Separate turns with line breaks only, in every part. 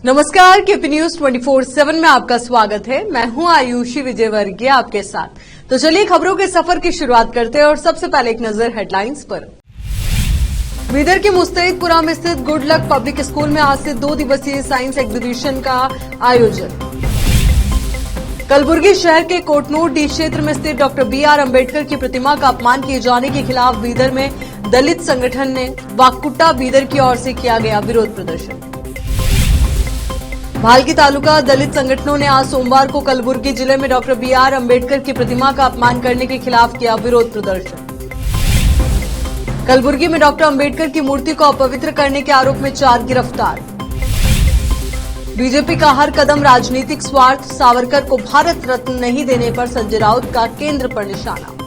नमस्कार, KP news 24/7 में आपका स्वागत है। मैं हूं आयुषी विजयवर्गीय आपके साथ। तो चलिए खबरों के सफर की शुरुआत करते हैं और सबसे पहले एक नजर हेडलाइंस पर। बीदर के मुस्तैदपुरा में स्थित गुड लक पब्लिक स्कूल में आज से 2 दिवसीय साइंस एग्जीबिशन का आयोजन। कलबुर्गी शहर के कोटनूर डी क्षेत्र में स्थित डॉक्टर BR अम्बेडकर की प्रतिमा का अपमान किए जाने के खिलाफ बीदर में दलित संगठन ने वाकुट्टा बीदर की ओर से किया गया विरोध प्रदर्शन। भालकी तालुका दलित संगठनों ने आज सोमवार को कलबुर्गी जिले में डॉक्टर BR अम्बेडकर की प्रतिमा का अपमान करने के खिलाफ किया विरोध प्रदर्शन। कलबुर्गी में डॉक्टर अम्बेडकर की मूर्ति को अपवित्र करने के आरोप में 4 गिरफ्तार। बीजेपी का हर कदम राजनीतिक स्वार्थ, सावरकर को भारत रत्न नहीं देने पर संजय राउत का केंद्र पर निशाना।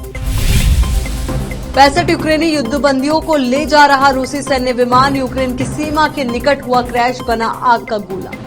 65 यूक्रेनी युद्धबंदियों को ले जा रहा रूसी सैन्य विमान यूक्रेन की सीमा के निकट हुआ क्रैश, बना आग का गोला।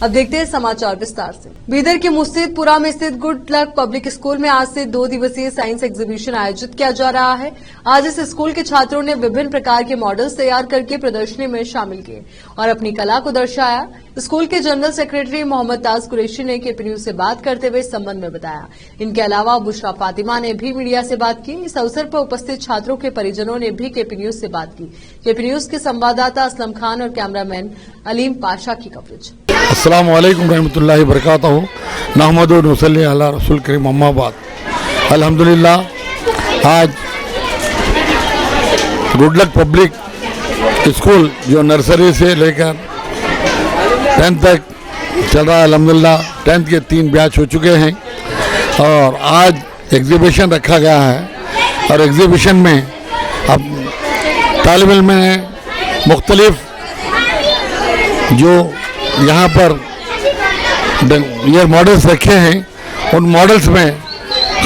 अब देखते हैं समाचार विस्तार से। बीदर के मुस्तैदपुरा में स्थित गुड लक पब्लिक स्कूल में आज से 2 दिवसीय साइंस एग्जीबिशन आयोजित किया जा रहा है। आज इस स्कूल के छात्रों ने विभिन्न प्रकार के मॉडल्स तैयार करके प्रदर्शनी में शामिल किए और अपनी कला को दर्शाया। स्कूल के जनरल सेक्रेटरी मोहम्मद ताज कुरैशी ने केपी न्यूज से बात करते हुए इस संबंध में बताया। इनके अलावा बुशरा फातिमा ने भी मीडिया से बात की। इस अवसर पर उपस्थित छात्रों के परिजनों ने भी केपी न्यूज से बात की। केपी न्यूज के संवाददाता असलम खान और कैमरामैन अलीम पाशा की कवरेज।
अस्सलाम वालेकुम रहमतुल्लाहि बरकातहू। नहमदु व नसल्ली अला रसूल करीम, अम्मा बाद। अल्हम्दुलिल्लाह आज गुड लक पब्लिक स्कूल जो नर्सरी से लेकर 10th तक चल रहा है, अल्हम्दुलिल्लाह 10th के 3 बैच हो चुके हैं और आज एग्जीबिशन रखा गया है और एग्जीबिशन में अब तालिब इल्म ने मुख्तलिफ जो यहाँ पर ये मॉडल्स रखे हैं, उन मॉडल्स में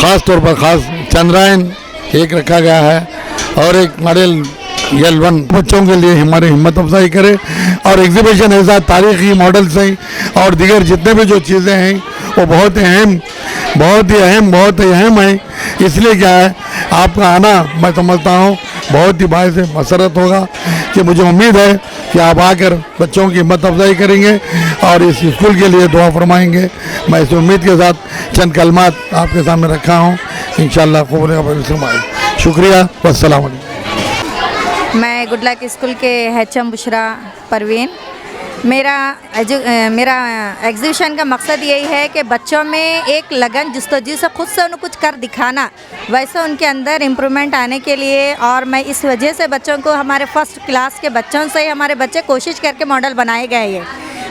ख़ास तौर पर चंद्रायन एक रखा गया है और एक मॉडल L1 बच्चों के लिए हमारी हिम्मत अफजाई करे और एग्जीबिशन ऐसा तारीखी मॉडल्स हैं और दीगर जितने भी जो चीज़ें हैं वो बहुत ही अहम है। इसलिए क्या है, आपका आना मैं समझता हूँ बहुत ही बायस मसरत होगा कि मुझे उम्मीद है कि आप आकर बच्चों की हिम्मत अफजाई करेंगे और इस स्कूल के लिए दुआ फरमाएंगे। मैं इस उम्मीद के साथ चंद कलमात आपके सामने रखा हूँ, इंशाअल्लाह कबूल फरमाए। शुक्रिया, वस्सलाम अलैकुम।
मैं गुड लक स्कूल के HM बुशरा परवीन। मेरा एग्जीबिशन का मकसद यही है कि बच्चों में एक लगन जस्तजू से खुद से उन्हें कुछ कर दिखाना, वैसे उनके अंदर इम्प्रूवमेंट आने के लिए। और मैं इस वजह से बच्चों को, हमारे फर्स्ट क्लास के बच्चों से ही हमारे बच्चे कोशिश करके मॉडल बनाए गए हैं।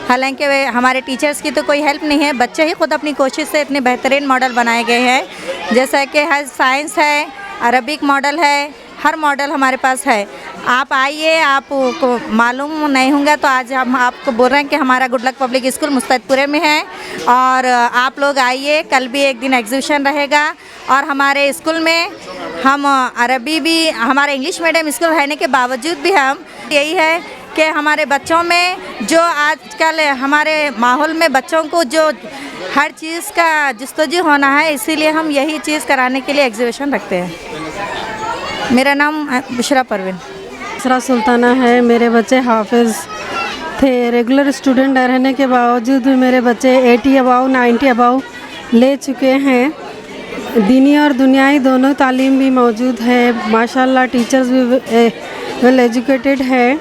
हालांकि हमारे टीचर्स की तो कोई हेल्प नहीं है, बच्चे ही खुद अपनी कोशिश से इतने बेहतरीन मॉडल बनाए गए हैं। जैसा कि हर साइंस है, अरबिक मॉडल है, हर मॉडल हमारे पास है। आप आइए, आपको मालूम नहीं होगा तो आज हम आपको बोल रहे हैं कि हमारा गुड लक पब्लिक स्कूल मुस्तैदपुरे में है और आप लोग आइए। कल भी एक दिन एग्जीबिशन रहेगा और हमारे स्कूल में हम अरबी भी, हमारे इंग्लिश मीडियम स्कूल रहने के बावजूद भी हम यही है कि हमारे बच्चों में जो आजकल हमारे माहौल में बच्चों को जो हर चीज़ का जस्तजू होना है, इसीलिए हम यही चीज़ कराने के लिए एग्जीबिशन रखते हैं। मेरा नाम बुशरा परवीन
सुल्ताना है। मेरे बच्चे हाफिज़ थे। रेगुलर स्टूडेंट रहने के बावजूद भी मेरे बच्चे 80 अबाव 90 अबाव ले चुके हैं। दीनी और दुनियाई दोनों तालीम भी मौजूद है। माशाल्लाह टीचर्स भी वेल एजुकेटेड है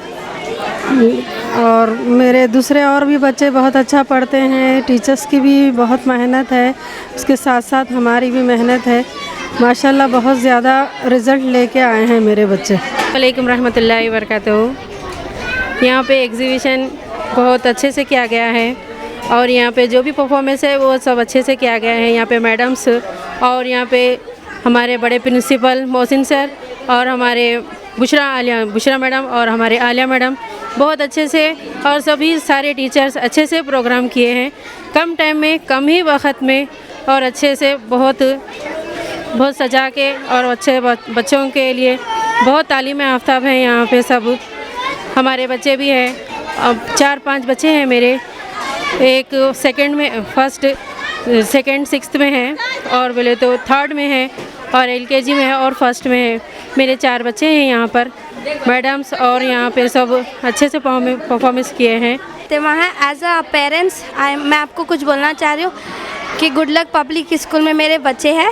और मेरे दूसरे और भी बच्चे बहुत अच्छा पढ़ते हैं। टीचर्स की भी बहुत मेहनत है, उसके साथ साथ हमारी भी मेहनत है। माशाल्लाह बहुत ज़्यादा रिज़ल्ट लेके आए हैं मेरे बच्चे।
वालेकुम रहमतुल्लाहि वबरकातुहू। यहाँ पे एग्जीबिशन बहुत अच्छे से किया गया है और यहाँ पे जो भी परफॉर्मेंस है वो सब अच्छे से किया गया है। यहाँ पे मैडम्स और यहाँ पे हमारे बड़े प्रिंसिपल मोहसिन सर और हमारे बुशरा मैडम और हमारे आलिया मैडम बहुत अच्छे से और सभी सारे टीचर्स अच्छे से प्रोग्राम किए हैं। कम टाइम में, कम ही वक्त में और अच्छे से बहुत सजा के और अच्छे बच्चों के लिए बहुत तालीम आफ्ताब हैं यहाँ पे। सब हमारे बच्चे भी हैं, अब 4-5 बच्चे हैं मेरे। एक सेकंड में, फर्स्ट सेकंड 6th में है और बोले तो 3rd में है और LKG में है और फर्स्ट में है। मेरे 4 बच्चे हैं यहाँ पर, मैडम्स और यहाँ पे सब अच्छे से परफॉर्मेंस किए हैं।
तो वहाँ एज अ पेरेंट्स मैं आपको कुछ बोलना चाह रही हूँ कि गुड लक पब्लिक स्कूल में मेरे बच्चे हैं।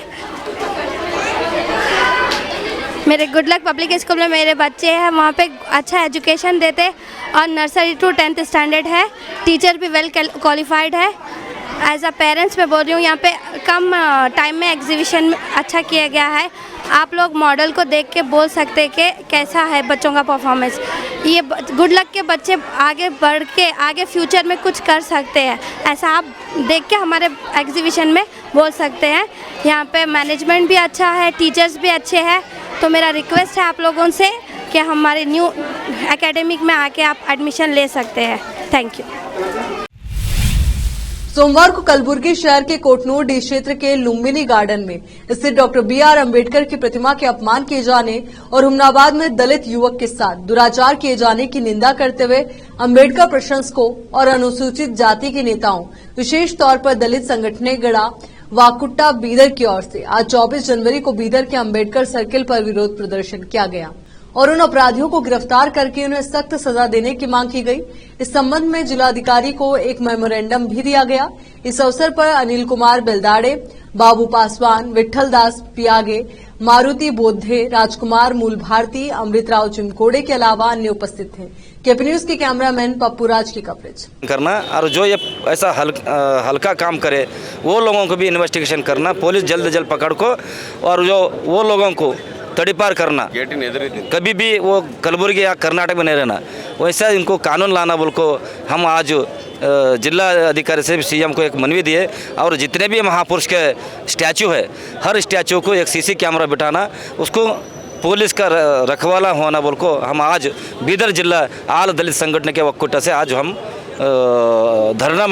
मेरे गुड लक पब्लिक स्कूल में मेरे बच्चे हैं, वहाँ पे अच्छा एजुकेशन देते और नर्सरी टू 10th स्टैंडर्ड है। टीचर भी वेल क्वालिफाइड है। एज अ पेरेंट्स मैं बोल रही हूँ, यहाँ पे कम टाइम में एग्जीबिशन अच्छा किया गया है। आप लोग मॉडल को देख के बोल सकते हैं कि कैसा है बच्चों का परफॉर्मेंस। ये गुड लक के बच्चे आगे बढ़ के आगे फ्यूचर में कुछ कर सकते हैं, ऐसा आप देख के हमारे एग्जीबिशन में बोल सकते हैं। यहाँ पे मैनेजमेंट भी अच्छा है, टीचर्स भी अच्छे हैं। तो मेरा रिक्वेस्ट है आप लोगों से कि हमारे न्यू एकेडमिक में आके आप एडमिशन ले सकते हैं। Thank you.
सोमवार को कलबुर्गी शहर के कोटनूर डी क्षेत्र के लुम्बिनी गार्डन में स्थित डॉक्टर BR अम्बेडकर की प्रतिमा के अपमान किए जाने और हुमनाबाद में दलित युवक के साथ दुराचार किए जाने की निंदा करते हुए अम्बेडकर प्रशंसकों और अनुसूचित जाति के नेताओं, विशेष तौर पर दलित संगठने गड़ा वाकुट्टा बीदर की ओर से आज 24 जनवरी को बीदर के अम्बेडकर सर्किल पर विरोध प्रदर्शन किया गया और उन अपराधियों को गिरफ्तार करके उन्हें सख्त सजा देने की मांग की गई। इस संबंध में जिलाधिकारी को एक मेमोरेंडम भी दिया गया। इस अवसर पर अनिल कुमार बेलदाड़े, बाबू पासवान, विठल दास पियागे, मारुति बोद्धे, राजकुमार मूल भारती, अमृतराव चिमकोड़े के अलावा अन्य उपस्थित थे। केपी न्यूज के कैमरामैन पप्पू राज की कवरेज
करना और जो ये ऐसा हल्का काम करे वो लोगों को भी इन्वेस्टिगेशन करना, पुलिस जल्द जल्द पकड़ को और जो वो लोगों को तड़ीपार करना, कभी भी वो कलबुर्गी या कर्नाटक में नहीं रहना, वैसा इनको कानून लाना बोल को हम आज जिला अधिकारी से CM को एक मनवी दिए और जितने भी महापुरुष के स्टैचू है हर स्टैचू को एक CC कैमरा बिठाना, उसको पुलिस का रखवाला होना बोल को हम आज बीदर जिला आल दलित संगठन के वक्कुटा से आज हम धरना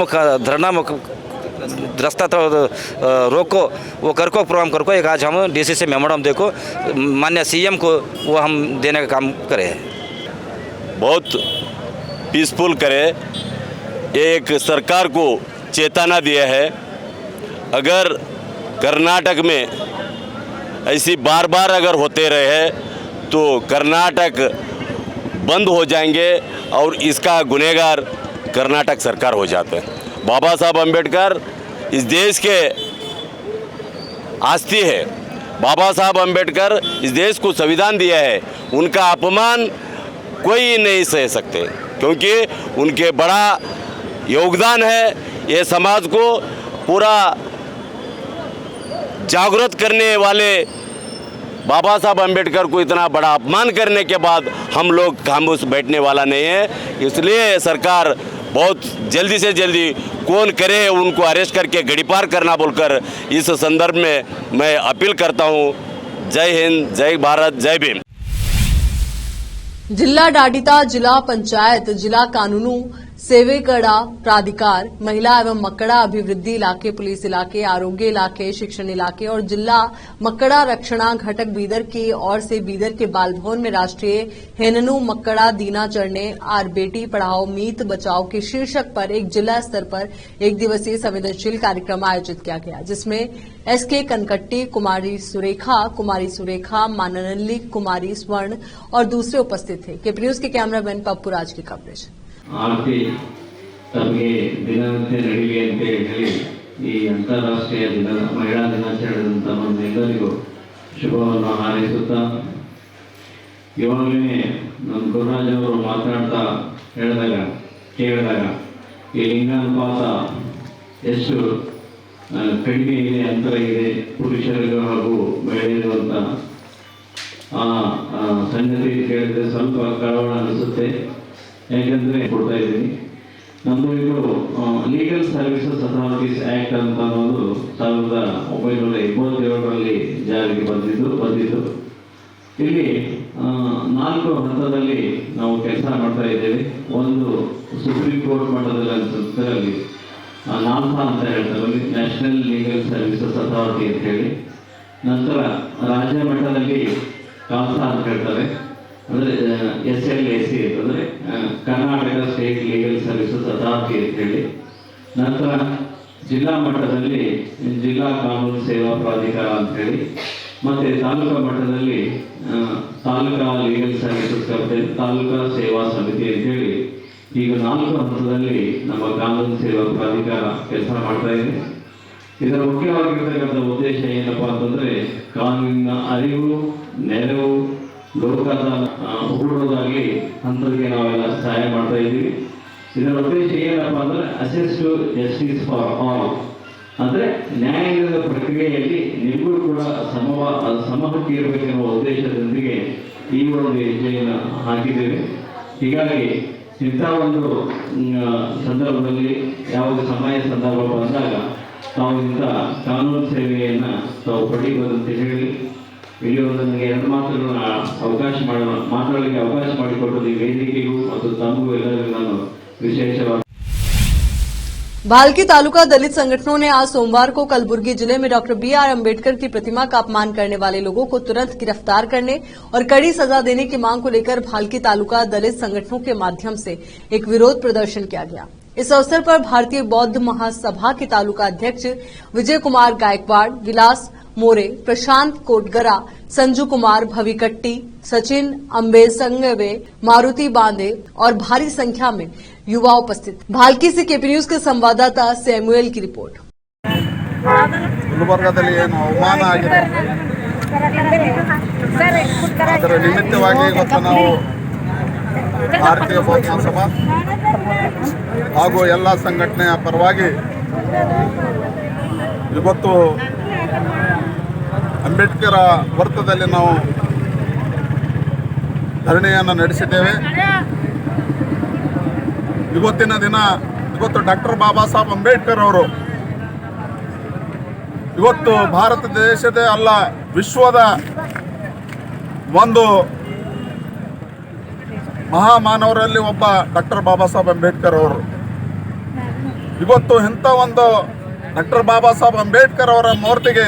मुख रास्ता तो रोको वो कर को प्रोग्राम कर को एक आज हम DC से मेमोरेंडम देखो माननीय CM को वो हम देने का काम करे।
बहुत पीसफुल करे, एक सरकार को चेताना दिया है। अगर कर्नाटक में ऐसी बार बार अगर होते रहे तो कर्नाटक बंद हो जाएंगे और इसका गुनहगार कर्नाटक सरकार हो जाता है। बाबा साहब अम्बेडकर इस देश के आस्ती है। बाबा साहब अम्बेडकर इस देश को संविधान दिया है, उनका अपमान कोई नहीं सह सकते क्योंकि उनके बड़ा योगदान है। ये समाज को पूरा जागृत करने वाले बाबा साहब अम्बेडकर को इतना बड़ा अपमान करने के बाद हम लोग खामोश बैठने वाला नहीं है। इसलिए सरकार बहुत जल्दी से जल्दी कौन करे उनको अरेस्ट करके गड़ीपार करना बोलकर इस संदर्भ में मैं अपील करता हूँ। जय हिंद, जय भारत, जय भीम।
जिला डाडिता, जिला पंचायत, जिला कानूनू सेवेकड़ा प्राधिकार, महिला एवं मकड़ा अभिवृद्धि इलाके, पुलिस इलाके, आरोग्य इलाके, शिक्षण इलाके और जिला मकड़ा रक्षणा घटक बीदर की ओर से बीदर के बाल भवन में राष्ट्रीय हेननु मकड़ा दिनाचरणे आर बेटी पढ़ाओ मीत बचाओ के शीर्षक पर एक जिला स्तर पर एक दिवसीय संवेदनशील कार्यक्रम आयोजित किया गया, जिसमें SK कनकट्टी, कुमारी सुरेखा, माननल्ली कुमारी स्वर्ण और दूसरे उपस्थित थे। केपी न्यूज के कैमरामैन पप्पू राज की कवरेज।
ಆರತಿ ತಮಗೆ ದಿನದಂತೆ ನಡೀಲಿ ಅಂತ ಹೇಳಿ ಈ ಅಂತಾರಾಷ್ಟ್ರೀಯ ಮಹಿಳಾ ದಿನಾಚರಣೆದಂತ ನಮ್ಮೆಲ್ಲರಿಗೂ ಶುಭವನ್ನು ಹಾರೈಸುತ್ತಾ, ಇವಾಗಲೇ ನಮ್ಮ ಗುರುರಾಜ್ ಅವರು ಮಾತನಾಡ್ತಾ ಕೇಳಿದಾಗ ಈ ಲಿಂಗಾನುಪಾತ ಎಷ್ಟು ಕಡಿಮೆ ಇದೆ, ಅಂತರ ಇದೆ ಪುರುಷರಿಗೂ ಹಾಗೂ ಮಹಿಳೆಯರು ಅಂತ ಸಂಗತಿ ಕೇಳಿದ್ರೆ ಸ್ವಲ್ಪ ಕಳವಳ ಅನಿಸುತ್ತೆ. ಯಾಕಂದರೆ ಕೊಡ್ತಾ ಇದ್ದೀನಿ, ನಮ್ಮದು ಇದು ಲೀಗಲ್ ಸರ್ವಿಸಸ್ ಅಥಾರಿಟೀಸ್ ಆ್ಯಕ್ಟ್ ಅಂತ ಅನ್ನೋದು 1927ರಲ್ಲಿ ಜಾರಿಗೆ ಬಂದಿದ್ದು ಇಲ್ಲಿ 4 ಹಂತದಲ್ಲಿ ನಾವು ಕೆಲಸ ಮಾಡ್ತಾ ಇದ್ದೇವೆ. ಒಂದು ಸುಪ್ರೀಂ ಕೋರ್ಟ್ ಮಟ್ಟದಲ್ಲಿ ನಾಲ್ಸಾ ಅಂತ ಹೇಳ್ತಾರೆ, ನ್ಯಾಷನಲ್ ಲೀಗಲ್ ಸರ್ವಿಸಸ್ ಅಥಾರಿಟಿ ಅಂತ ಹೇಳಿ. ನಂತರ ರಾಜ್ಯ ಮಟ್ಟದಲ್ಲಿ ಕಾಲ್ಸಾ ಅಂತ ಹೇಳ್ತಾರೆ, ಅಂದರೆ SLAC ಅಂತಂದರೆ Karnataka state legal services authority ಅಂತ ಹೇಳಿ. ನಂತರ ಜಿಲ್ಲಾ ಮಟ್ಟದಲ್ಲಿ ಜಿಲ್ಲಾ ಕಾನೂನು ಸೇವಾ ಪ್ರಾಧಿಕಾರ ಅಂತ ಹೇಳಿ. ಮತ್ತು ತಾಲೂಕಾ ಮಟ್ಟದಲ್ಲಿ taluka legal services committee, taluka ಸೇವಾ ಸಮಿತಿ ಅಂತೇಳಿ ಈಗ 4 ಹಂತದಲ್ಲಿ ನಮ್ಮ ಕಾನೂನು ಸೇವಾ ಪ್ರಾಧಿಕಾರ ಕೆಲಸ ಮಾಡ್ತಾ ಇದೆ. ಇದರ ಮುಖ್ಯವಾಗಿರ್ತಕ್ಕಂಥ ಉದ್ದೇಶ ಏನಪ್ಪ ಅಂತಂದರೆ ಕಾನೂನಿನ ಅರಿವು, ನೆರವು, ಹೂಡೋದಾಗಲಿ ಅಂಥವ್ರಿಗೆ ನಾವೆಲ್ಲ ಸಹಾಯ ಮಾಡ್ತಾ ಇದ್ದೀವಿ. ಇದರ ಉದ್ದೇಶ ಏನಪ್ಪ ಅಂದರೆ access to justice for all, ಅಂದರೆ ನ್ಯಾಯಾಂಗದ ಪ್ರಕ್ರಿಯೆಯಲ್ಲಿ ನಿಮಗೂ ಕೂಡ ಸಮಹಕ್ಕಿ ಇರಬೇಕೆನ್ನುವ ಉದ್ದೇಶದೊಂದಿಗೆ ಈ ಒಂದು ಹೆಜ್ಜೆಯನ್ನು ಹಾಕಿದ್ದೇವೆ. ಹೀಗಾಗಿ ಇಂಥ ಒಂದು ಸಂದರ್ಭದಲ್ಲಿ ಯಾವುದೇ ಸಮಯ ಸಂದರ್ಭ ಬಂದಾಗ ತಾವು ಇಂಥ ಕಾನೂನು ಸೇವೆಯನ್ನು ತಾವು ಪಡೆಯಬಹುದಂತ ಹೇಳಿ ಇಲ್ಲಿ ಒಂದು ನನಗೆ 2 ಮಾತುಗಳನ್ನ ಮಾತುಗಳಿಗೆ ಅವಕಾಶ ಮಾಡಿಕೊಟ್ಟದ್ದು ಈ ವೇದಿಕೆಗೂ ಮತ್ತು ತಮಗೂ ಎಲ್ಲರಿಗೂ ನಾನು ವಿಶೇಷವಾಗಿ.
भालकी तालुका दलित संगठनों ने आज सोमवार को कलबुर्गी जिले में डॉक्टर BR अम्बेडकर की प्रतिमा का अपमान करने वाले लोगों को तुरंत गिरफ्तार करने और कड़ी सजा देने की मांग को लेकर भालकी तालुका दलित संगठनों के माध्यम से एक विरोध प्रदर्शन किया गया। इस अवसर पर भारतीय बौद्ध महासभा के तालुका अध्यक्ष विजय कुमार गायकवाड़, विलास मोरे, प्रशांत कोटगरा, संजू कुमार भविकट्टी, सचिन अम्बेसंगवे, मारुति बांदे और भारी संख्या में युवा उपस्थित। भालकी से केपी न्यूज के संवाददाता सैमुएल की रिपोर्ट।
ಗುಲ್ಬರ್ಗಾದಲ್ಲಿ ಏನು ಅವಮಾನ ಆಗಿದೆ ಅದರ ನಿಮಿತ್ತವಾಗಿ ಇವತ್ತು ನಾವು ಭಾರತೀಯ ಬೌದ್ಧ ಮಹಾಸಭಾ ಹಾಗೂ ಎಲ್ಲ ಸಂಘಟನೆಯ ಪರವಾಗಿ ಇವತ್ತು ಅಂಬೇಡ್ಕರ್ ವೃತ್ತದಲ್ಲಿ ನಾವು ಧರಣಿಯನ್ನು ನಡೆಸಿದ್ದೇವೆ. ಇವತ್ತಿನ ದಿನ ಡಾಕ್ಟರ್ ಬಾಬಾ ಸಾಹೇಬ್ ಅಂಬೇಡ್ಕರ್ ಅವರು ಇವತ್ತು ಭಾರತ ದೇಶದ ಅಲ್ಲ ವಿಶ್ವದ ಒಂದು ಮಹಾಮಾನವರಲ್ಲಿ ಒಬ್ಬ ಡಾಕ್ಟರ್ ಬಾಬಾ ಸಾಹೇಬ್ ಅಂಬೇಡ್ಕರ್ ಅವರು ಇವತ್ತು ಇಂಥ ಒಂದು ಡಾಕ್ಟರ್ ಬಾಬಾ ಸಾಹೇಬ್ ಅಂಬೇಡ್ಕರ್ ಅವರ ಮೂರ್ತಿಗೆ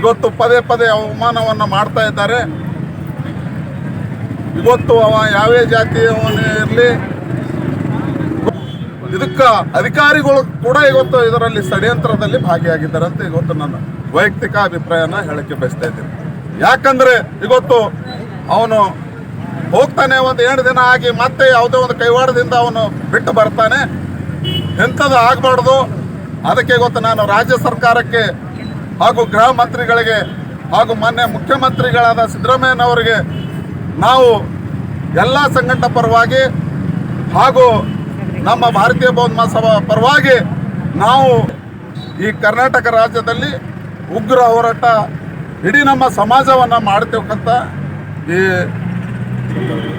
ಇವತ್ತು ಪದೇ ಪದೇ ಅವಮಾನವನ್ನು ಮಾಡ್ತಾ ಇದ್ದಾರೆ. ಇವತ್ತು ಅವ ಯಾವೇ ಜಾತಿಯವನೇ ಇರಲಿ, ಇದಕ್ಕೆ ಅಧಿಕಾರಿಗಳು ಕೂಡ ಇವತ್ತು ಇದರಲ್ಲಿ ಷಡ್ಯಂತ್ರದಲ್ಲಿ ಭಾಗಿಯಾಗಿದ್ದಾರೆ ಅಂತ ಇವತ್ತು ನನ್ನ ವೈಯಕ್ತಿಕ ಅಭಿಪ್ರಾಯನ ಹೇಳಕ್ಕೆ ಬಯಸ್ತಾ ಇದ್ದೀನಿ. ಯಾಕಂದ್ರೆ ಇವತ್ತು ಅವನು ಹೋಗ್ತಾನೆ, ಒಂದು 2 ದಿನ ಆಗಿ ಮತ್ತೆ ಯಾವುದೋ ಒಂದು ಕೈವಾಡದಿಂದ ಅವನು ಬಿಟ್ಟು ಬರ್ತಾನೆ. ಎಂಥದ್ದು ಆಗಬಾರ್ದು. ಅದಕ್ಕೆ ಇವತ್ತು ನಾನು ರಾಜ್ಯ ಸರ್ಕಾರಕ್ಕೆ ಹಾಗೂ ಗೃಹ ಮಂತ್ರಿಗಳಿಗೆ ಹಾಗೂ ಮಾನ್ಯ ಮುಖ್ಯಮಂತ್ರಿಗಳಾದ ಸಿದ್ದರಾಮಯ್ಯನವರಿಗೆ ನಾವು ಎಲ್ಲ ಸಂಘಟನಾ ಪರವಾಗಿ ಹಾಗೂ ನಮ್ಮ ಭಾರತೀಯ ಬೌದ್ಧ ಮಹಾಸಭಾ ಪರವಾಗಿ ನಾವು ಈ ಕರ್ನಾಟಕ ರಾಜ್ಯದಲ್ಲಿ ಉಗ್ರ ಹೋರಾಟ ಇಡೀ ನಮ್ಮ ಸಮಾಜವನ್ನು ಮಾಡ್ತಕ್ಕಂಥ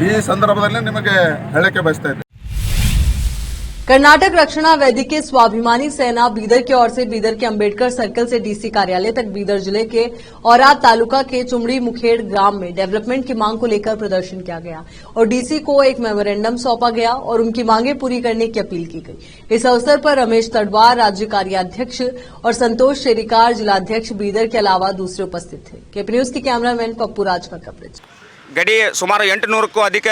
ಈ ಸಂದರ್ಭದಲ್ಲಿ ನಿಮಗೆ ಹೇಳಕ್ಕೆ ಬಯಸ್ತಾ ಇದ್ದೀನಿ.
कर्नाटक रक्षणा वैदिक के स्वाभिमानी सेना बीदर की ओर से बीदर के अंबेडकर सर्कल से डीसी कार्यालय तक बीदर जिले के औराद तालुका के चुमड़ी मुखेड़ ग्राम में डेवलपमेंट की मांग को लेकर प्रदर्शन किया गया और डीसी को एक मेमोरेंडम सौंपा गया और उनकी मांगे पूरी करने की अपील की गई। इस अवसर पर रमेश तड़वार राज्य कार्याध्यक्ष और संतोष शेरिकार जिलाध्यक्ष बीदर के अलावा दूसरे उपस्थित थे। केपी न्यूज के कैमरामैन पप्पू राज का कवरेज।
ಗಡಿ ಸುಮಾರು 800ಕ್ಕೂ ಅಧಿಕ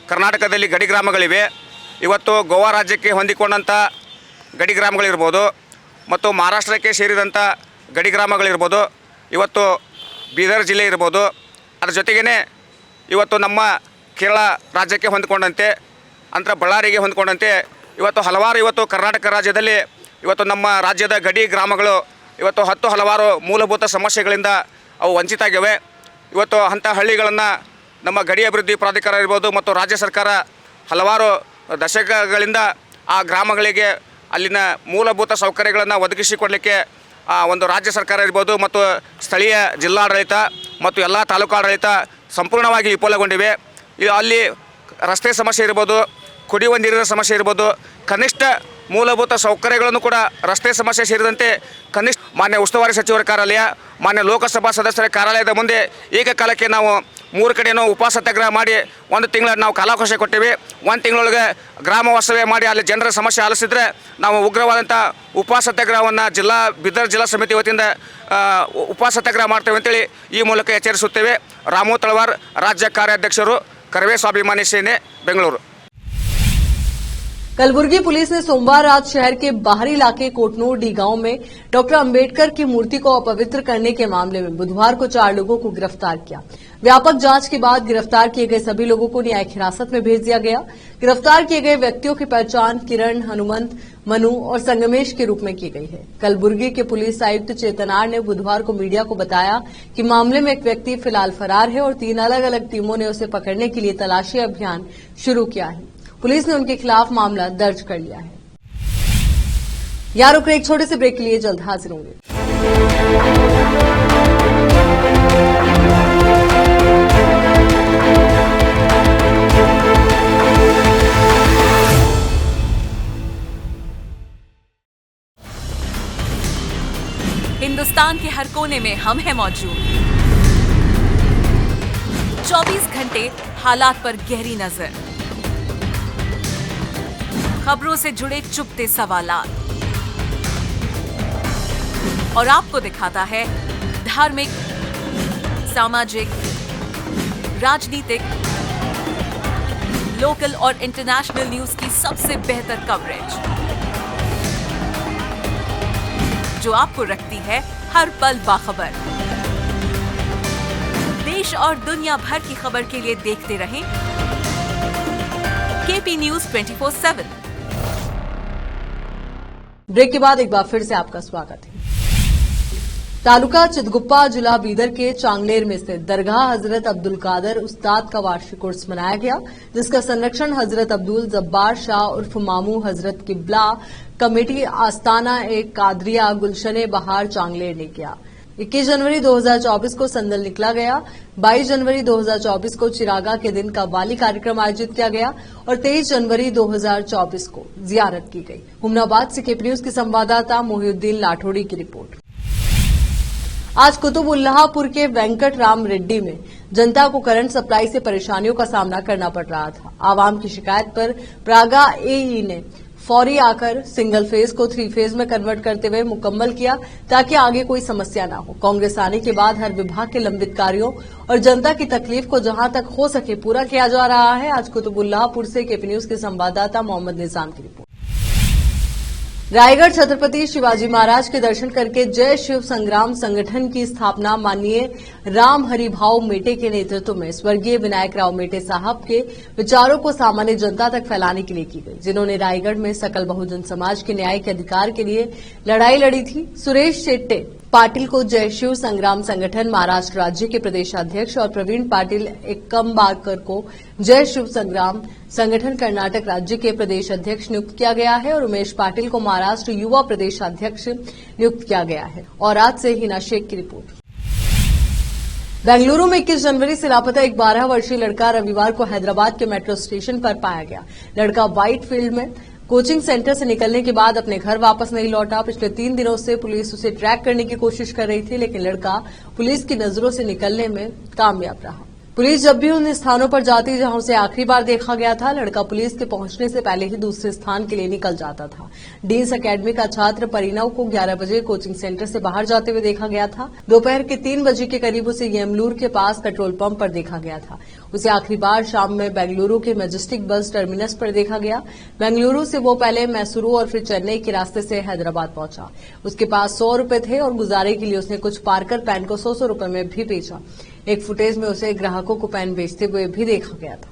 ಕರ್ನಾಟಕದಲ್ಲಿ ಗಡಿ ಗ್ರಾಮಗಳಿವೆ. ಇವತ್ತು ಗೋವಾ ರಾಜ್ಯಕ್ಕೆ ಹೊಂದಿಕೊಂಡಂಥ ಗಡಿ ಗ್ರಾಮಗಳಿರ್ಬೋದು ಮತ್ತು ಮಹಾರಾಷ್ಟ್ರಕ್ಕೆ ಸೇರಿದಂಥ ಗಡಿ ಗ್ರಾಮಗಳಿರ್ಬೋದು, ಇವತ್ತು ಬೀದರ್ ಜಿಲ್ಲೆ ಇರ್ಬೋದು, ಅದರ ಜೊತೆಗೇ ಇವತ್ತು ನಮ್ಮ ಕೇರಳ ರಾಜ್ಯಕ್ಕೆ ಹೊಂದಿಕೊಂಡಂತೆ ಅಂತರ ಬಳ್ಳಾರಿಗೆ ಹೊಂದಿಕೊಂಡಂತೆ ಇವತ್ತು ಹಲವಾರು ಇವತ್ತು ಕರ್ನಾಟಕ ರಾಜ್ಯದಲ್ಲಿ ಇವತ್ತು ನಮ್ಮ ರಾಜ್ಯದ ಗಡಿ ಗ್ರಾಮಗಳು ಇವತ್ತು ಹಲವಾರು ಮೂಲಭೂತ ಸಮಸ್ಯೆಗಳಿಂದ ಅವು ವಂಚಿತ ಆಗಿವೆ. ಇವತ್ತು ಅಂಥ ಹಳ್ಳಿಗಳನ್ನು ನಮ್ಮ ಗಡಿ ಅಭಿವೃದ್ಧಿ ಪ್ರಾಧಿಕಾರ ಇರ್ಬೋದು ಮತ್ತು ರಾಜ್ಯ ಸರ್ಕಾರ ಹಲವಾರು ದಶಕಗಳಿಂದ ಆ ಗ್ರಾಮಗಳಿಗೆ ಅಲ್ಲಿನ ಮೂಲಭೂತ ಸೌಕರ್ಯಗಳನ್ನು ಒದಗಿಸಿಕೊಡಲಿಕ್ಕೆ ಒಂದು ರಾಜ್ಯ ಸರ್ಕಾರ ಇರ್ಬೋದು ಮತ್ತು ಸ್ಥಳೀಯ ಜಿಲ್ಲಾಡಳಿತ ಮತ್ತು ಎಲ್ಲ ತಾಲೂಕಾಡಳಿತ ಸಂಪೂರ್ಣವಾಗಿ ವಿಫಲಗೊಂಡಿವೆ. ಅಲ್ಲಿ ರಸ್ತೆ ಸಮಸ್ಯೆ ಇರ್ಬೋದು, ಕುಡಿಯುವ ನೀರಿನ ಸಮಸ್ಯೆ ಇರ್ಬೋದು, ಕನಿಷ್ಠ ಮೂಲಭೂತ ಸೌಕರ್ಯಗಳನ್ನು ಕೂಡ ರಸ್ತೆ ಸಮಸ್ಯೆ ಸೇರಿದಂತೆ ಕನಿಷ್ಠ ಮಾನ್ಯ ಉಸ್ತುವಾರಿ ಸಚಿವರ ಕಾರ್ಯಾಲಯ, ಮಾನ್ಯ ಲೋಕಸಭಾ ಸದಸ್ಯರ ಕಾರ್ಯಾಲಯದ ಮುಂದೆ ಏಕಕಾಲಕ್ಕೆ ನಾವು 3 ಕಡೆಯೂ ಉಪವಾಸ ಸತ್ಯಾಗ್ರಹ ಮಾಡಿ 1 ತಿಂಗಳ ನಾವು ಕಾಲಾವಕಾಶ ಕೊಟ್ಟಿವಿ. 1 ತಿಂಗಳೊಳಗೆ ಗ್ರಾಮ ವಾಸ್ತವ್ಯ ಮಾಡಿ ಅಲ್ಲಿ ಜನರ ಸಮಸ್ಯೆ ಆಲಿಸಿದರೆ ನಾವು ಉಗ್ರವಾದಂಥ ಉಪವಾಸ ಸತ್ಯಾಗ್ರಹವನ್ನು ಬೀದರ್ ಜಿಲ್ಲಾ ಸಮಿತಿ ವತಿಯಿಂದ ಉಪವಾಸ ಸತ್ಯಾಗ್ರಹ ಮಾಡ್ತೇವೆ ಅಂತೇಳಿ ಈ ಮೂಲಕ ಎಚ್ಚರಿಸುತ್ತೇವೆ. ರಾಮು ತಳವಾರ್, ರಾಜ್ಯ ಕಾರ್ಯಾಧ್ಯಕ್ಷರು, ಕರವೇ ಸ್ವಾಭಿಮಾನಿ ಸೇನೆ, ಬೆಂಗಳೂರು.
कलबुर्गी पुलिस ने सोमवार रात शहर के बाहरी इलाके कोटनूर डी गांव में डॉक्टर अंबेडकर की मूर्ति को अपवित्र करने के मामले में बुधवार को 4 लोगों को गिरफ्तार किया। व्यापक जांच के बाद गिरफ्तार किए गए सभी लोगों को न्यायिक हिरासत में भेज दिया गया। गिरफ्तार किए गए व्यक्तियों की पहचान किरण, हनुमंत, मनु और संगमेश के रूप में की गई है। कलबुर्गी के पुलिस आयुक्त चेतनार ने बुधवार को मीडिया को बताया कि मामले में एक व्यक्ति फिलहाल फरार है और 3 अलग अलग टीमों ने उसे पकड़ने के लिए तलाशी अभियान शुरू किया है। पुलिस ने उनके खिलाफ मामला दर्ज कर लिया है। यहाँ रुक एक छोटे से ब्रेक के लिए, जल्द हाजिर होंगे।
हिंदुस्तान के हर कोने में हम हैं मौजूद। 24 घंटे हालात पर गहरी नजर, खबरों से जुड़े चुपते सवालात और आपको दिखाता है धार्मिक, सामाजिक, राजनीतिक, लोकल और इंटरनेशनल न्यूज की सबसे बेहतर कवरेज, जो आपको रखती है हर पल बाखबर। देश और दुनिया भर की खबर के लिए देखते रहें केपी न्यूज 24/7।
ब्रेक के बाद एक बार फिर से आपका स्वागत है। तालुका चितगुप्पा, जिला बीदर के चांगलेर में स्थित दरगाह हजरत अब्दुल कादर उस्ताद का वार्षिक उर्स मनाया गया, जिसका संरक्षण हजरत अब्दुल जब्बार शाह उर्फ मामू हजरत किबला कमेटी आस्ताना एक कादरिया गुलशन बहार चांगलेर ने किया। 21 जनवरी 2024 को संदल निकला गया। 22 जनवरी 2024 को चिरागा के दिन का वाली कार्यक्रम आयोजित किया गया और 23 जनवरी 2024 को जियारत की गई। हुमनाबाद से केपी न्यूज के संवाददाता मोहिउद्दीन लाठोड़ी की रिपोर्ट। आज कुतुबुल्लाहपुर के वेंकट राम रेड्डी में जनता को करंट सप्लाई से परेशानियों का सामना करना पड़ रहा था। आवाम की शिकायत पर प्रागा एई ने फौरी आकर सिंगल फेज को 3 फेज में कन्वर्ट करते हुए मुकम्मल किया ताकि आगे कोई समस्या न हो। कांग्रेस आने के बाद हर विभाग के लंबित कार्यों और जनता की तकलीफ को जहां तक हो सके पूरा किया जा रहा है। आज कुतुबुल्लाहपुर से केपी न्यूज के संवाददाता मोहम्मद निजाम की रिपोर्ट। रायगढ़ छत्रपति शिवाजी महाराज के दर्शन करके जय शिव संग्राम संगठन की स्थापना माननीय राम हरिभाव मेटे के नेतृत्व में स्वर्गीय विनायक राव मेटे साहब के विचारों को सामान्य जनता तक फैलाने के लिए की गई, जिन्होंने रायगढ़ में सकल बहुजन समाज के न्याय के अधिकार के लिए लड़ाई लड़ी थी। सुरेश शेट्टे पाटिल को जय शिव संग्राम संगठन महाराष्ट्र राज्य के प्रदेशाध्यक्ष और प्रवीण पाटिल एकम्बाकर को जय शिव संग्राम संगठन कर्नाटक राज्य के प्रदेश अध्यक्ष नियुक्त किया गया है और उमेश पाटिल को महाराष्ट्र युवा प्रदेशाध्यक्ष नियुक्त किया गया है। और आज से हिना शेख की रिपोर्ट। बेंगलुरु में 21 जनवरी से लापता एक 12 वर्षीय लड़का रविवार को हैदराबाद के मेट्रो स्टेशन पर पाया गया। लड़का व्हाइट फील्ड में कोचिंग सेंटर से निकलने के बाद अपने घर वापस नहीं लौटा। पिछले 3 दिनों से पुलिस उसे ट्रैक करने की कोशिश कर रही थी, लेकिन लड़का पुलिस की नजरों से निकलने में कामयाब रहा। पुलिस जब भी उन स्थानों पर जाती जहां उसे आखिरी बार देखा गया था, लड़का पुलिस के पहुंचने से पहले ही दूसरे स्थान के लिए निकल जाता था। डीन्स अकेडमी का छात्र परिणव को 11 बजे कोचिंग सेंटर से बाहर जाते हुए देखा गया था। दोपहर के 3 बजे के करीब उसे येमलूर के पास पेट्रोल पंप पर देखा गया था। उसे आखिरी बार शाम में बेंगलुरु के मैजेस्टिक बस टर्मिनस पर देखा गया। बेंगलुरु से वो पहले मैसूरू और फिर चेन्नई के रास्ते से हैदराबाद पहुंचा। उसके पास 100 रुपए थे और गुजारे के लिए उसने कुछ पार्कर पेन को 100 रुपए में भी बेचा। एक फुटेज में उसे ग्राहकों को पेन बेचते हुए भी देखा गया था।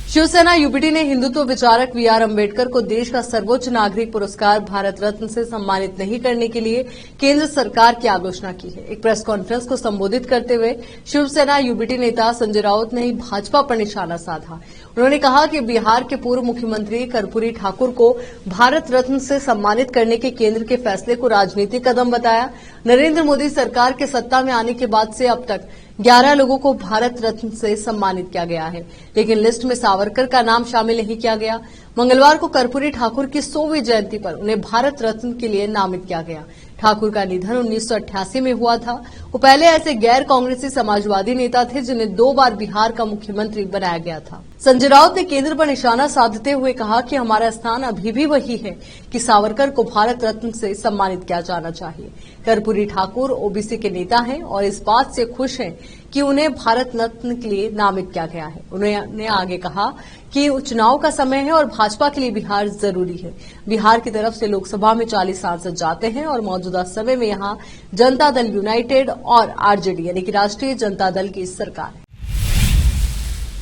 शिवसेना यूपीटी ने हिंदुत्व विचारक वीआर अंबेडकर को देश का सर्वोच्च नागरिक पुरस्कार भारत रत्न से सम्मानित नहीं करने के लिए केंद्र सरकार की आलोचना की है। एक प्रेस कॉन्फ्रेंस को संबोधित करते हुए शिवसेना यूपीटी नेता संजय राउत ने भाजपा पर निशाना साधा। उन्होंने कहा कि बिहार के पूर्व मुख्यमंत्री कर्पूरी ठाकुर को भारत रत्न से सम्मानित करने के केंद्र के फैसले को राजनीतिक कदम बताया। नरेंद्र मोदी सरकार के सत्ता में आने के बाद से अब तक 11 लोगों को भारत रत्न से सम्मानित किया गया है, लेकिन लिस्ट में सावरकर का नाम शामिल नहीं किया गया। मंगलवार को कर्पूरी ठाकुर की 100वीं जयंती पर उन्हें भारत रत्न के लिए नामित किया गया। ठाकुर का निधन 1988 में हुआ था। वो पहले ऐसे गैर कांग्रेसी समाजवादी नेता थे जिन्हें 2 बार बिहार का मुख्यमंत्री बनाया गया था। संजय राउत ने केंद्र पर निशाना साधते हुए कहा कि हमारा स्थान अभी भी वही है कि सावरकर को भारत रत्न से सम्मानित किया जाना चाहिए। कर्पूरी ठाकुर ओबीसी के नेता हैं और इस बात से खुश हैं कि उन्हें भारत रत्न के लिए नामित किया गया है। उन्होंने आगे कहा कि चुनाव का समय है और भाजपा के लिए बिहार जरूरी है। बिहार की तरफ से लोकसभा में 40 सांसद जाते हैं और मौजूदा समय में यहां जनता दल यूनाइटेड और आरजेडी यानी कि राष्ट्रीय जनता दल की सरकार है।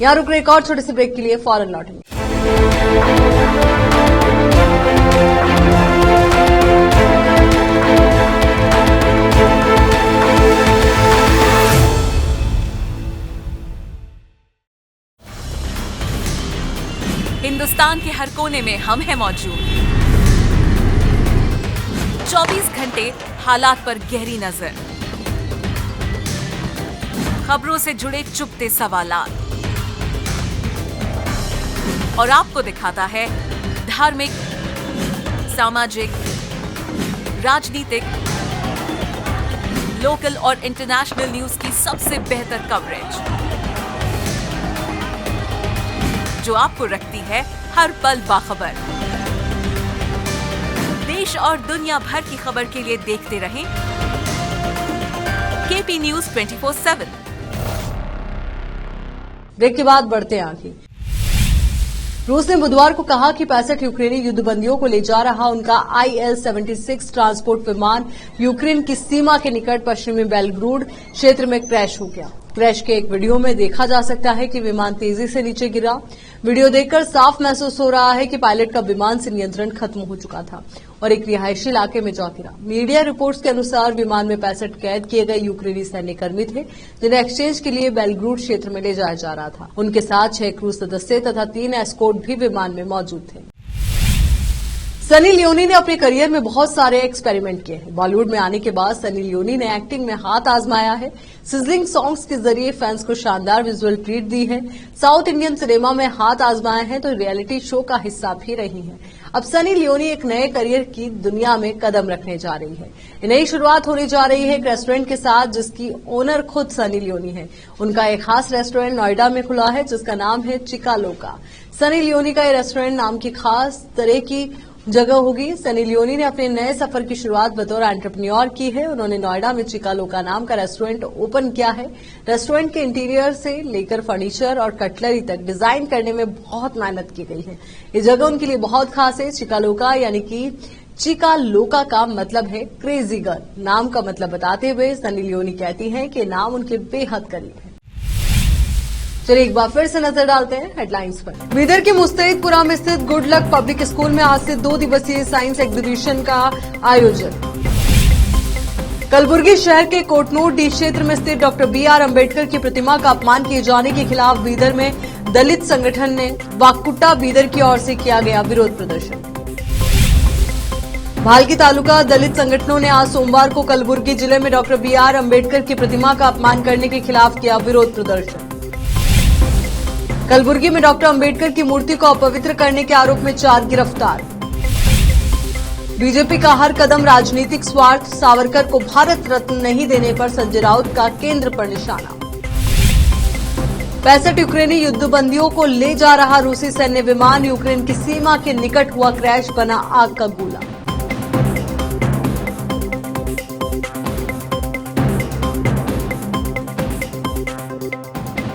यहां रुक रहे एक और छोटे से ब्रेक के लिए फौरन लौटेंगे।
हिंदुस्तान के हर कोने में हम हैं मौजूद। 24 घंटे हालात पर गहरी नजर, खबरों से जुड़े चुपते सवालात और आपको दिखाता है धार्मिक, सामाजिक, राजनीतिक, लोकल और इंटरनेशनल न्यूज की सबसे बेहतर कवरेज जो आपको रखती है हर पल बाखबर। देश और दुनिया भर की खबर के लिए देखते रहें केपी न्यूज 24/7।
ब्रेक के बाद बढ़ते हैं आगे। रूस ने बुधवार को कहा कि 65 यूक्रेनी युद्धबंदियों को ले जा रहा उनका IL-76 ट्रांसपोर्ट विमान यूक्रेन की सीमा के निकट पश्चिमी बेलग्रूड क्षेत्र में क्रैश हो गया। क्रैश के एक वीडियो में देखा जा सकता है कि विमान तेजी से नीचे गिरा। वीडियो देखकर साफ महसूस हो रहा है कि पायलट का विमान से नियंत्रण खत्म हो चुका था और एक रिहायशी इलाके में जा गिरा। मीडिया रिपोर्ट्स के अनुसार विमान में 65 कैद किए गए यूक्रेनी सैन्यकर्मी थे जिन्हें एक्सचेंज के लिए बेलग्रूड क्षेत्र में ले जाया जा रहा था। उनके साथ 6 क्रू सदस्य तथा 3 एस्कॉर्ट भी विमान में मौजूद थे। सनी लियोनी ने अपने करियर में बहुत सारे एक्सपेरिमेंट किए हैं। बॉलीवुड में आने के बाद सनी लियोनी ने एक्टिंग में हाथ आजमाया है। सिजलिंग सॉन्ग्स के जरिए फैंस को शानदार विजुअल ट्रीट दी है। साउथ इंडियन सिनेमा में हाथ आजमाए हैं तो रियलिटी शो का हिस्सा भी रही हैं। अब सनी लियोनी एक नए करियर की दुनिया में कदम रखने जा रही है। नई शुरुआत होने जा रही है एक रेस्टोरेंट के साथ जिसकी ओनर खुद सनी लियोनी है। उनका एक खास रेस्टोरेंट नोएडा में खुला है जिसका नाम है चिका लोका। सनी लियोनी का ये रेस्टोरेंट नाम की खास तरह की जगह होगी। सनी लियोनी ने अपने नए सफर की शुरुआत बतौर एंटरप्रेन्योर की है। उन्होंने नोएडा में चिका लोका नाम का रेस्टोरेंट ओपन किया है। रेस्टोरेंट के इंटीरियर से लेकर फर्नीचर और कटलरी तक डिजाइन करने में बहुत मेहनत की गई है। ये जगह उनके लिए बहुत खास है। चिका लोका यानी कि चिका लोका का मतलब है क्रेजी गर्ल। नाम का मतलब बताते हुए सनी लियोनी कहती हैं कि नाम उनके बेहद करीब है। चलिए एक बार फिर से नजर डालते हैं हेडलाइंस पर। बीदर के मुस्तैदपुरा में स्थित गुड लक पब्लिक स्कूल में आज से 2 दिवसीय साइंस एग्जीबिशन का आयोजन। कलबुर्गी शहर के कोटनूर डी क्षेत्र में स्थित डॉक्टर BR अम्बेडकर की प्रतिमा का अपमान किए जाने के खिलाफ बीदर में दलित संगठन ने वाकुटा बीदर की ओर से किया गया विरोध प्रदर्शन। भालकी तालुका दलित संगठनों ने आज सोमवार को कलबुर्गी जिले में डॉक्टर BR अम्बेडकर की प्रतिमा का अपमान करने के खिलाफ किया विरोध प्रदर्शन। कलबुर्गी में डॉक्टर अम्बेडकर की मूर्ति को अपवित्र करने के आरोप में 4 गिरफ्तार। बीजेपी का हर कदम राजनीतिक स्वार्थ, सावरकर को भारत रत्न नहीं देने पर संजय राउत का केंद्र पर निशाना। 65 यूक्रेनी युद्धबंदियों को ले जा रहा रूसी सैन्य विमान यूक्रेन की सीमा के निकट हुआ क्रैश, बना आग का गोला।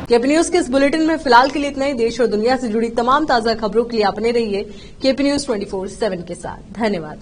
केपी न्यूज के इस बुलेटिन में फिलहाल के लिए इतना ही। देश और दुनिया से जुड़ी तमाम ताजा खबरों के लिए आप बने रहिए केपी न्यूज 24/7 के साथ। धन्यवाद।